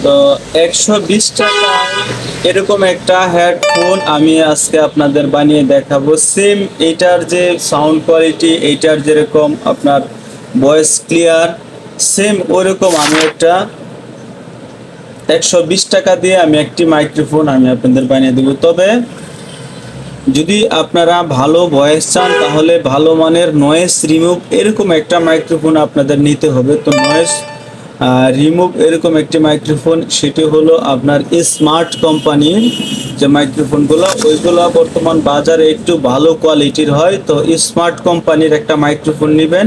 তো 120 টাকায় এরকম একটা হেডফোন আমি আজকে আপনাদের বানিয়ে দেখাবো। সেম এইটার যে সাউন্ড কোয়ালিটি, এইটার যেরকম আপনার ভয়েস ক্লিয়ার, সেম ওইরকম আমি একটা 120 টাকা দিয়ে আমি একটি মাইক্রোফোন আমি আপনাদের বানিয়ে দেবো। তবে যদি আপনারা ভালো ভয়েস চান তাহলে ভালো মানের নয়েজ রিমুভ এরকম একটা মাইক্রোফোন আপনাদের নিতে হবে। তো নয়েজ রিমুভ এরকম একটি মাইক্রোফোন, সেটি হলো আপনার স্মার্ট কোম্পানির যে মাইক্রোফোনগুলো, ওইগুলো বর্তমান বাজারে একটু ভালো কোয়ালিটির হয়। তো স্মার্ট কোম্পানির একটা মাইক্রোফোন নেবেন,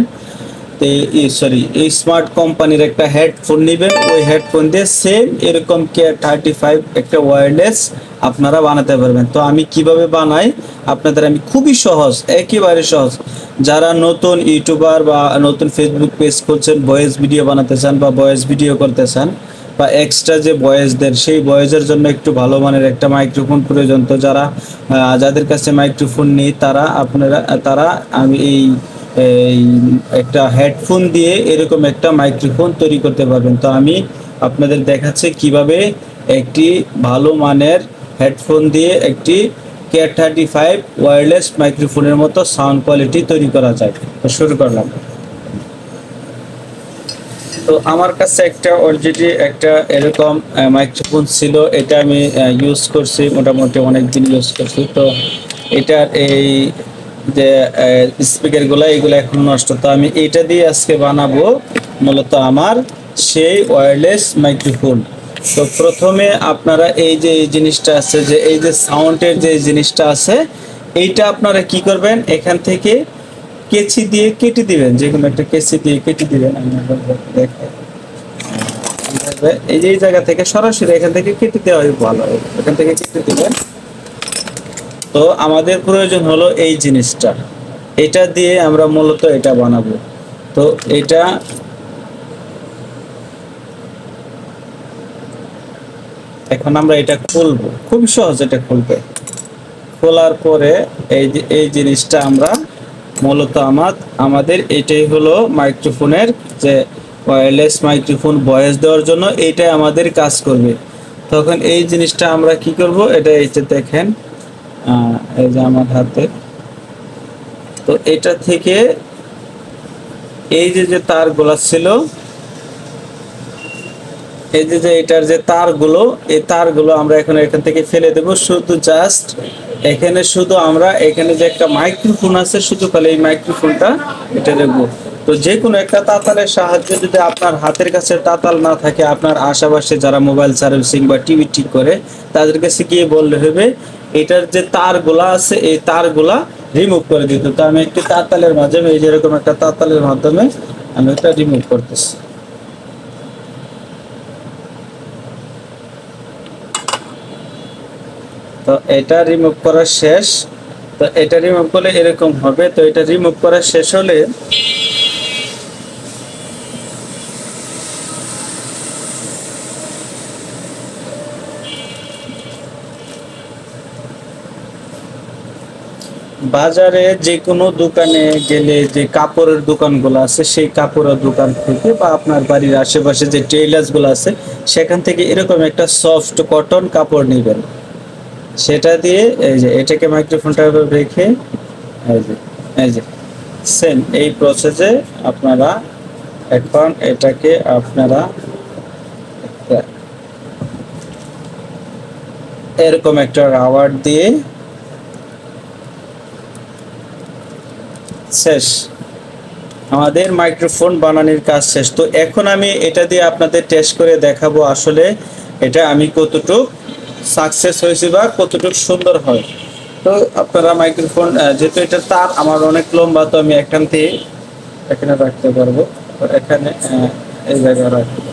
এই স্মার্ট কোম্পানির একটা হেডফোন নেবেন। ওই হেডফোন দিয়ে সেম এরকম K35 একটা ওয়্যারলেস আপনারা বানাতে পারবেন। তো আমি কিভাবে বানাই আপনাদের আমি খুবই সহজ, একেবারে সহজ, যারা নতুন ইউটিউবার বা নতুন ফেসবুক পেজ খুলছেন, ভয়েস ভিডিও বানাতে চান বা ভয়েস ভিডিও করতে চান বা এক্সট্রা যে ভয়েস দেন, সেই ভয়েসের জন্য একটু ভালো মানের একটা মাইক্রোফোন প্রয়োজন। তো যাদের কাছে মাইক্রোফোন নেই তারা আমি এই একটা হেডফোন দিয়ে এরকম একটা মাইক্রোফোন তৈরি করতে পারবেন। তো আমি আপনাদের দেখাচ্ছি কিভাবে একটি ভালো মানের হেডফোন দিয়ে একটি K35 ওয়্যারলেস মাইক্রোফোনের মতো সাউন্ড কোয়ালিটি তৈরি করা যায়। তো শুরু করলাম। তো আমার কাছে একটা অলরেডি একটা এরকম মাইক্রোফোন ছিল, এটা আমি ইউজ করছি, মোটামুটি অনেক দিন ইউজ করছি। তো এটার এই যে স্পিকারগুলো এগুলো এখন নষ্ট, তো আমি এটা দিয়ে আজকে বানাবো মূলত আমার সেই ওয়্যারলেস মাইক্রোফোন। তো প্রথমে আপনারা এই যে এই জিনিসটা আছে, যে এই যে সাউন্ডের যে জিনিসটা আছে, এইটা আপনারা কি করবেন, এখান থেকে কেচি দিয়ে কেটে দিবেন, যে কোনো একটা কেচি দিয়ে কেটে দিবেন। আমি দেখাই, এই যে এই জায়গা থেকে সরাসরি এখান থেকে কেটে দেওয়া ভালো, এখান থেকে কেটে দিবেন। তো আমাদের প্রয়োজন হলো এই জিনিসটা, এটা দিয়ে আমরা মূলত এটা বানাবো। তো এটা এখন আমরা এটা খুলবো, খুব সহজ, এটা খুলবে। খোলার পরে এই জিনিসটা আমরা মূলত আমাদের এটাই হলো মাইক্রোফোনের যে ওয়্যারলেস মাইক্রোফোন ভয়েস দেওয়ার জন্য এইটাই আমাদের কাজ করবে। তখন এই জিনিসটা আমরা কি করব, এটা এই যে দেখেন, এই যে আমার হাতে, তো এটা থেকে এই যে তারগুলো ছিল, এই যে এটার যে তারগুলো, এই তারগুলো আমরা এখন এখান থেকে ফেলে দেব। শুধু জাস্ট এখানে আমরা এখানে যে একটা মাইক্রোফোন আছে, শুধু খালি এই মাইক্রোফোনটা এটা রাখবো। তো যে কোনো একটা তাতালের সাহায্যে, যদি আপনার হাতের কাছে তাতাল না থাকে, আপনার আশেপাশে যারা মোবাইল সার্ভিসিং বা টিভি ঠিক করে তাদের কাছে গিয়ে বললে হবে এটার যে তারগুলা আছে এই তারগুলা রিমুভ করে দিতে। তো আমি একটি তাতালের মাধ্যমে, এই যেরকম একটা তাতালের মাধ্যমে আমি এটা রিমুভ করতেছি। তো এটা রিমুভ করা শেষ। তো এটা রিমুভ করলে এরকম হবে। তো এটা রিমুভ করা শেষ হলে বাজারে যে কোনো দোকানে গেলে যে কাপড়ের দোকানগুলো আছে, সেই কাপড়ের দোকান থেকে বা আপনার বাড়ির আশেপাশে যে টেইলার্সগুলো আছে, সেখান থেকে এরকম একটা সফট কটন কাপড় নেবেন। সেটা দিয়ে এই যে এটাকে মাইক্রোফোনটা রেখে এই যে সেম এই প্রসেসে আপনারা এখন এটাকে আপনারা এরকম একটা রাবার দিয়ে শেষ, আমাদের মাইক্রোফোন বানানোর কাজ শেষ। তো এখন আমি এটা দিয়ে আপনাদের টেস্ট করে দেখাবো আসলে এটা আমি কতটুকু সাকসেস হয়েছে বা কতটুকু সুন্দর হয়। তো আপনারা মাইক্রোফোন, যেহেতু এটা তার আমার অনেক লম্বা, তো আমি এখান থেকে এখানে রাখতে পারবো। তো এখানে এই জায়গায় রাখতে পারবো,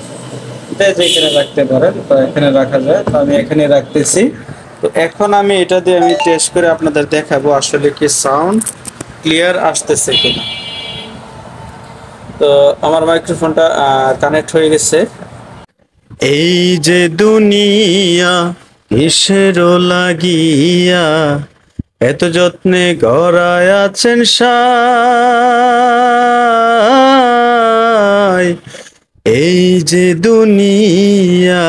যেখানে রাখতে পারেন, তো এখানে রাখা যায়। তো আমি এখানে রাখতেছি। তো এখন আমি এটা দিয়ে আমি টেস্ট করে আপনাদের দেখাবো আসলে কি সাউন্ড ক্লিয়ার আসতেছে কিনা। তো আমার মাইক্রোফোনটা কানেক্ট হয়ে গেছে। এই যে দুনিয়া কিসেরও লাগিয়া এত যত্নে গড়ায় আছেন সাই, এই যে দুনিয়া